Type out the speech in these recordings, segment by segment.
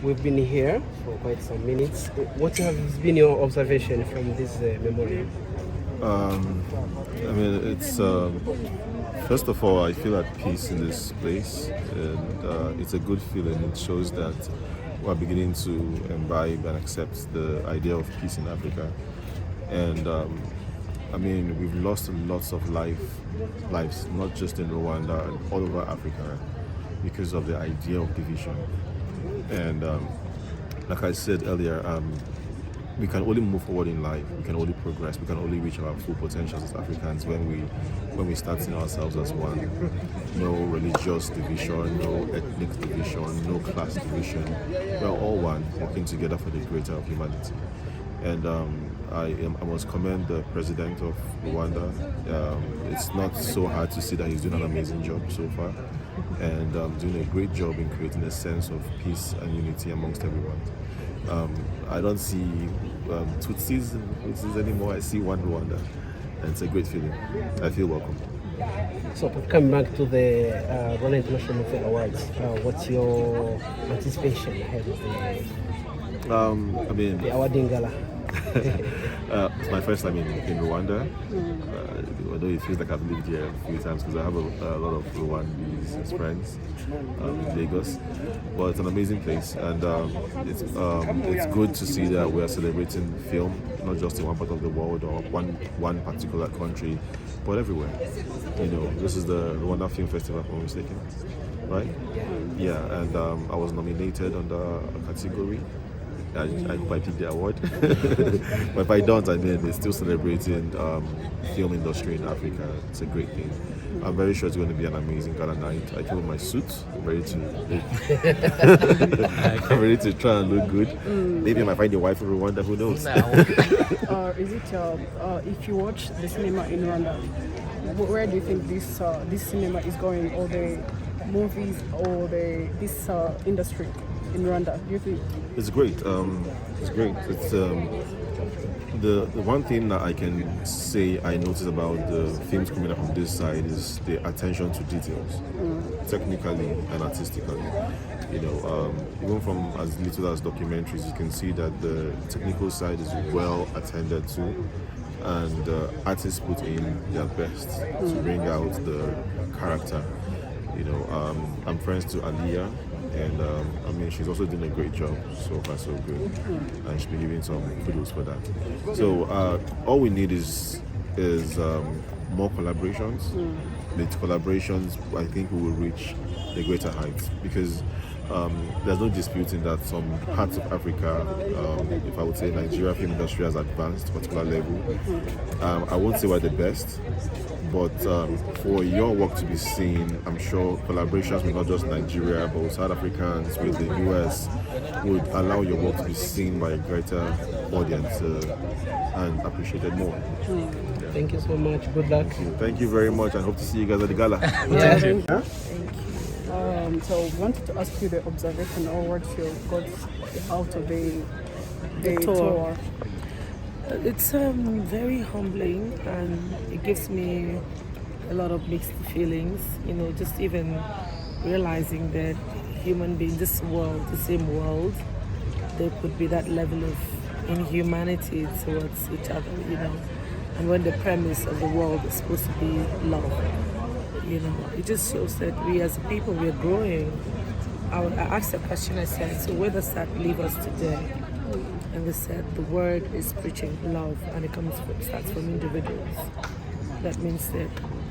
we've been here for quite some minutes. What has been your observation from this memorial? I mean, it's first of all, I feel at peace in this place, and it's a good feeling. It shows that we're beginning to imbibe and accept the idea of peace in Africa. And I mean, we've lost lots of lives, not just in Rwanda, and all over Africa, because of the idea of division. And like I said earlier, we can only move forward in life. We can only progress. We can only reach our full potentials as Africans when we start seeing ourselves as one. No religious division, no ethnic division, no class division. We're all one, working together for the greater of humanity. And I must commend the president of Rwanda. It's not so hard to see that he's doing an amazing job so far, and doing a great job in creating a sense of peace and unity amongst everyone. I don't see Tutsis anymore. I see one Rwanda, and it's a great feeling. I feel welcome. So coming back to the Rwanda International Movie Awards, what's your anticipation ahead of the awarding gala? It's my first time in Rwanda, although it feels like I've lived here a few times because I have a lot of Rwandese as friends in Lagos. But it's an amazing place, and it's good to see that we are celebrating film, not just in one part of the world or one particular country, but everywhere. You know, this is the Rwanda Film Festival, if I'm not mistaken, right? Yeah, and I was nominated under a category. I hope I pick the award. But if I don't, I mean, it's still celebrating film industry in Africa. It's a great thing. I'm very sure it's going to be an amazing gala night. I came with my suit. I'm ready to try and look good. Maybe I might find a wife in Rwanda, who knows? Is it if you watch the cinema in Rwanda, where do you think this cinema is going, or the movies, or this industry in Rwanda? Do you think it's great? It's great. It's the one thing that I can say I noticed about the films coming up from this side is the attention to details, technically and artistically. You know, even from as little as documentaries, you can see that the technical side is well attended to, and artists put in their best to bring out the character. You know, I'm friends to Alliah, and I mean, she's also doing a great job. So far, so good, and she'll be giving some kudos for that. So all we need is more collaborations. With collaborations, I think we will reach the greater heights, because there's no disputing that some parts of Africa, if I would say Nigeria film industry has advanced to a particular level. I won't say we're the best, but for your work to be seen, I'm sure collaborations with not just Nigeria, but with South Africans, with the US, would allow your work to be seen by a greater audience and appreciated more. Yeah. Thank you so much. Good luck. Thank you very much, and hope to see you guys at the gala. Yeah. Thank you. So I wanted to ask you the observation, or what you got out of the tour. It's very humbling, and it gives me a lot of mixed feelings. You know, just even realizing that human beings, this world, the same world, there could be that level of inhumanity towards each other. You know, and when the premise of the world is supposed to be love. You know, it just shows that we as a people, we are growing. I asked a question, I said, so where does that leave us today? And they said, the word is preaching love, and it starts from individuals. That means that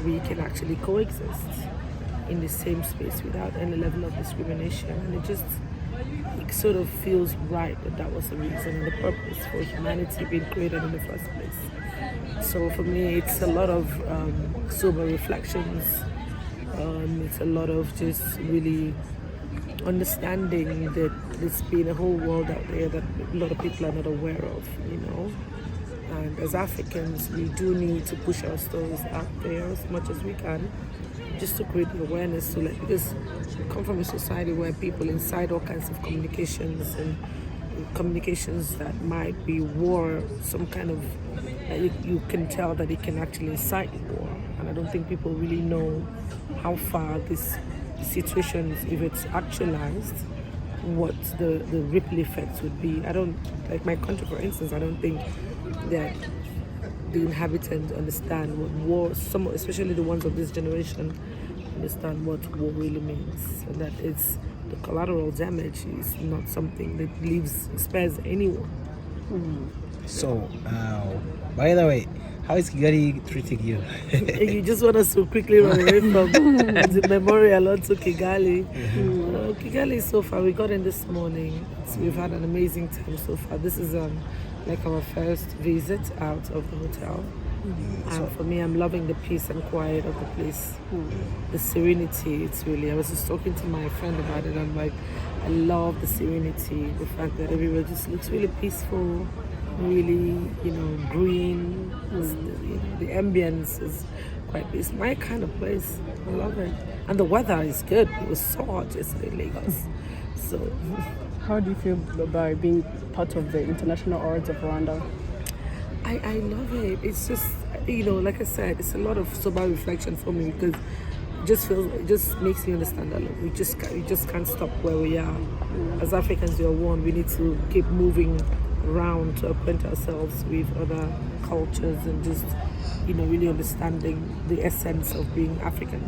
we can actually coexist in the same space without any level of discrimination. And it sort of feels right that was the reason and the purpose for humanity being created in the first place. So for me, it's a lot of sober reflections. It's a lot of just really understanding that there's been a whole world out there that a lot of people are not aware of, you know. And as Africans, we do need to push our stories out there as much as we can, just to create the awareness to because we come from a society where people incite all kinds of communications, and communications that might be war, some kind of, you can tell that it can actually incite war. And I don't think people really know how far this situation, if it's actualized, what the ripple effects would be. I don't, like my country, for instance, I don't think that the inhabitants understand what war, especially the ones of this generation, understand what war really means, and that it's the collateral damage is not something that spares anyone. So, by the way, how is Kigali treating you? You just want us to quickly run away from the memorial onto Kigali. Kigali, so far, we got in this morning. We've had an amazing time so far. This is like our first visit out of the hotel. And for me, I'm loving the peace and quiet of the place. The serenity, it's really, I was just talking to my friend about it. I'm like, I love the serenity, the fact that everywhere just looks really peaceful, really, green. The ambience is quite peaceful. My kind of place. I love it. And the weather is good. It was so hot yesterday in Lagos. So, how do you feel about being part of the International Awards of Rwanda? I love it. It's just, like I said, it's a lot of sober reflection for me because it just makes me understand that look, we just can't stop where we are. As Africans, we are one. We need to keep moving around to acquaint ourselves with other cultures and just, really understanding the essence of being African.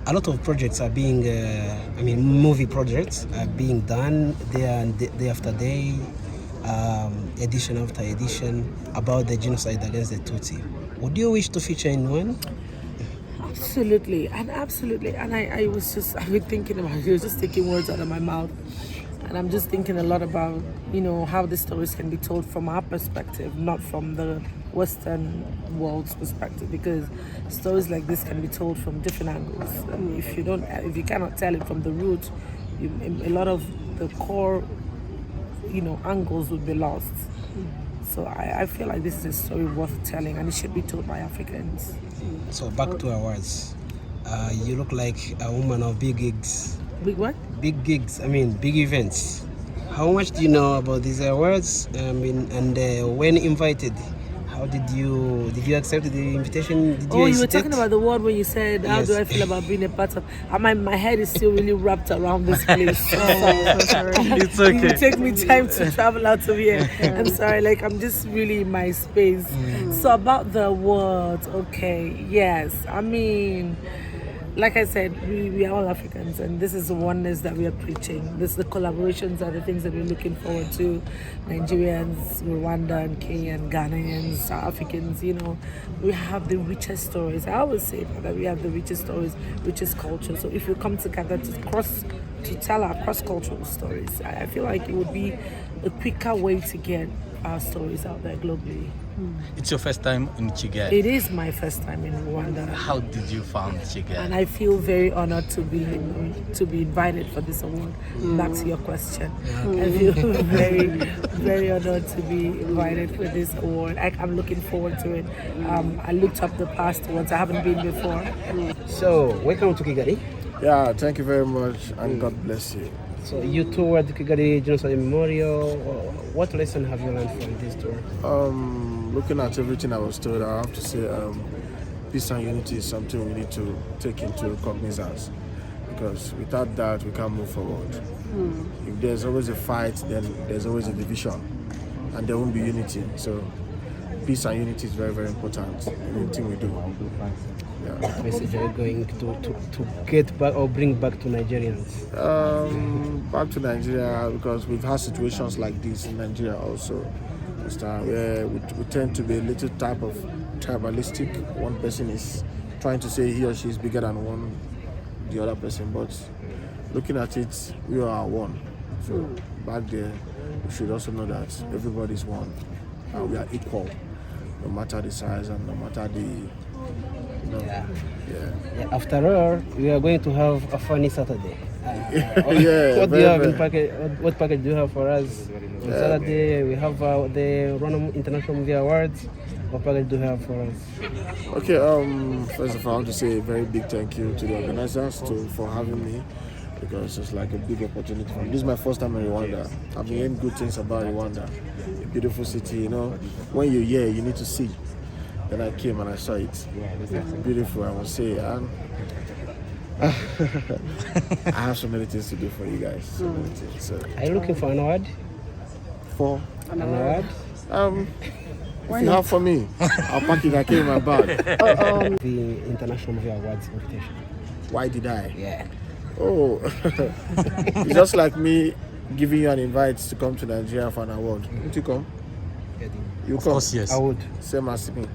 A lot of projects are being, movie projects are being done day after day, edition after edition, about the genocide against the Tutsi. Would you wish to feature in one? Absolutely. And I've been thinking about it. You're just taking words out of my mouth. And I'm just thinking a lot about, how the stories can be told from our perspective, not from the Western world's perspective, because stories like this can be told from different angles. And if you cannot tell it from the root, a lot of the core, angles would be lost. So I feel like this is a story worth telling, and it should be told by Africans. So back to our words. You look like a woman of big gigs. Big what? Big gigs, big events. How much do you know about these awards? And when invited, how did you accept the invitation? Did you were talking about the word when you said, how Yes. do I feel about being a part of... My head is still really wrapped around this place. So sorry. It's okay. It will take me time to travel out of here. I'm sorry, I'm just really in my space. So about the awards, okay, yes. Like I said, we are all Africans, and this is the oneness that we are preaching. The collaborations are the things that we're looking forward to. Nigerians, Rwandan, Kenyan, Ghanaians, South Africans, we have the richest stories. I always say that we have the richest stories, richest culture. So if we come together to tell our cross-cultural stories, I feel like it would be a quicker way to get our stories out there globally. It's your first time in Kigali. It is my first time in Rwanda. How did you find Kigali? And I feel very honored to be invited for this award. Back to your question. I feel very, very honored to be invited for this award. I'm looking forward to it. I looked up the past ones. I haven't been before. So, welcome to Kigali. Yeah, thank you very much, and God bless you. So you toured the Kigali Genocide Memorial. What lesson have you learned from this tour? Looking at everything I was told, I have to say peace and unity is something we need to take into cognizance, because without that we can't move forward. If there's always a fight, then there's always a division, and there won't be unity. So peace and unity is very, very important in anything we do. What message are you going to get back or bring back to Nigerians? Back to Nigeria, because we've had situations like this in Nigeria also, where we tend to be a little type of tribalistic. One person is trying to say he or she is bigger than the other person, but looking at it, we are one. So back there, we should also know that everybody is one, and we are equal, no matter the size and no matter the... Yeah. After all, we are going to have a funny Saturday. What do you have in package? What package do you have for us on Saturday? We have the Rwanda International Movie Awards. What package do you have for us? Okay. First of all, I want to say a very big thank you to the organizers for having me, because it's like a big opportunity for me. This is my first time in Rwanda. I've been hearing good things about Rwanda. A beautiful city, When you're here, you need to see. Then I came and I saw it. It's beautiful, I must say. And I have so many things to do for you guys. So many things. So. Are you looking for an award? For An award? If you have for me, I'll pack it. I came in my bag. The International Movie Awards invitation. Why did I? Yeah. Oh, it's just like me giving you an invite to come to Nigeria for an award. Won't you come? You Of come? course, yes. I would. Same as me.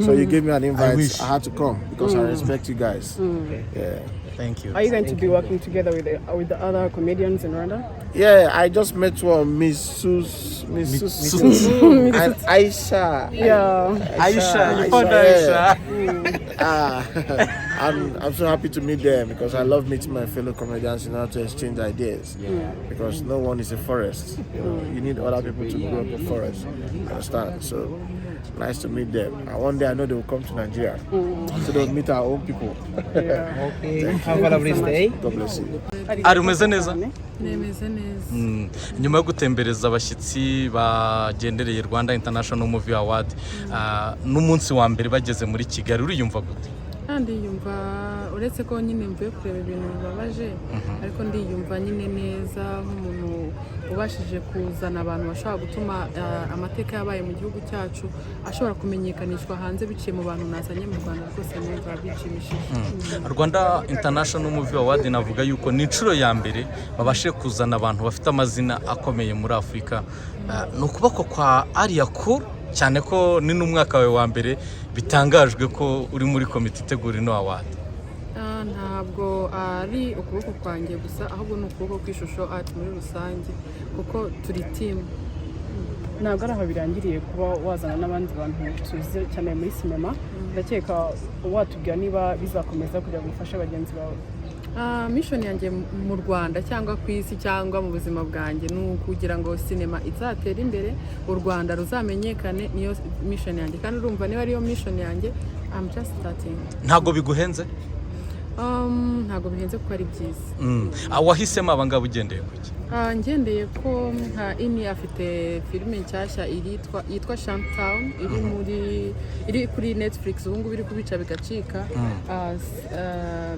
So you gave me an invite. wish. I had to come because I respect you guys. Yeah. Thank you. Are you going to be working together with the other comedians in Rwanda? Yeah, I just met one, Miss Sus and Aisha. Yeah. Aisha, you found Aisha. I'm so happy to meet them because I love meeting my fellow comedians in order to exchange ideas. Because no one is a forest. You need other people to grow up the forest. Understand? So nice to meet them. And one day I know they will come to Nigeria. So they'll meet our own people. Okay. Have a lovely day. God bless you. Ari umeze neza? Nemeze neza. Nyuma yo gutembereza abashyitsi bagendereye Rwanda International Movie Award n'umunsi wa mbere bageze muri Kigali uriyumva gute? Ndiyumva uretse ko nyine mvuye kureba ibintu bibabaje ariko ndiyumva nyine neza nk'umuntu ubashije kuzana abantu bashobora gutuma amateka yabaye mu gihugu cyacu ashobora kumenyekanishwa hanze biciye mu bantu nazanye mu Rwanda rwose numva bishimishije. Rwanda International Movie Award navuga yuko ni inshuro ya mbere babashe kuzana abantu bafite amazina akomeye muri Afurika. Ni ukuboko kwa Alliah Cool cyane ko ni n'umwaka wawe wa mbere bitangajwe ko uri muri komite itegura ino award. Ntabwo ari ukuboko kwanjye gusa ahubwo ni ukuboko kw'ishusho art muri rusange kuko turi team. Ntabwo ari aho birangiriye kuba wazana n'abandi bantu tuzi cyane muri sinema. Ndakeka watubwira niba bizakomeza kugira ngo ufashe bagenzi bawe. Mission yanjye mu Rwanda cyangwa ku isi cyangwa mu buzima bwanjye ni ukugira ngo sinema izatera imbere u Rwanda ruzamenyekane. Niyo mission yanjye kandi urumva niba ariyo mission yanjye I'm just starting. Ntago biguhenze? Ntago bihenze kuko ari byiza. Wahisemo abangaba ugendeye kuki? Ngendeye ko nka ini afite filime nshyashya yitwa Shantown iri kuri Netflix ubu ngubu iri kubica bigacika.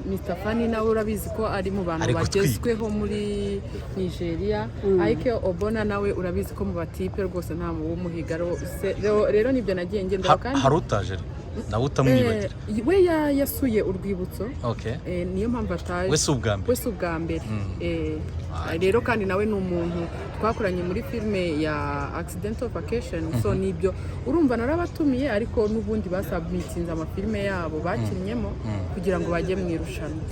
Mr. Fanny nawe urabizi ko ari mu bantu bagezweho muri Nigeria. IK Ogbonna nawe urabizi ko mu batipe rwose nta muhiga rero nibyo nagiye ngendera kandi harutaje nawe utamwibagira. We yasuye urwibutso. Okay. Niyo mpamvu ataje. We si ubwa mbere. Rero kandi nawe ni umuntu twakoranye muri filime ya Accidental Vacation. So nibyo urumva narabatumiye ariko n'ubundi basubmitinze amafilime yabo bakinyemo kugira ngo bajye mu irushanwa.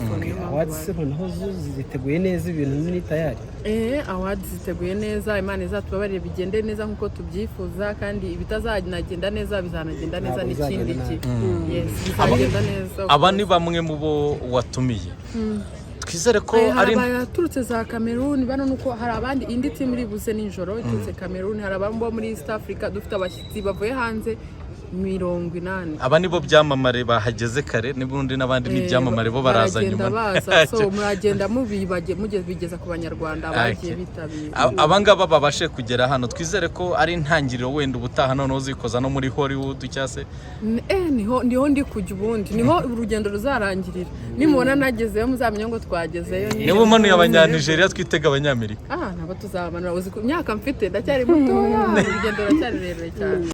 Awards noneho ziteguye neza ibintu ni tayari. Awards ziteguye neza Imana izatubabarire bigende neza nkuko tubyifuza kandi ibitazagenda neza bizanagenda neza n'ikindi yes bizagenda neza. Aba ni bamwe mu bo watumiye. Twizere ko ari abaturutse za Cameroon bano nuko hari abandi indi team iri buze ninjoro iturutse Cameroon hari abambo muri East Africa dufite abashyitsi bavuye hanze 80. Aba nibo byamamare bahageze kare n'ubundi n'abandi n'ibyamamare bo baraza nyuma. So muragenda bigeza ku banyarwanda bagiye bitabira. Abangaba babashe kugera hano twizere ko ari intangiriro wenda ubutaha none uzikoza no muri Hollywood cyase. Niho ndi kujya ubundi niho urugendo ruzarangirira. Nimubona nagezeyo muzamenye ngo twagezeyo. Nibo manuye abanya-Nigeria twitega abanyamerika. Nabo tuzamanura uzi ku myaka mfite ndacyari muto urugendo ruracyari rurerure cyane.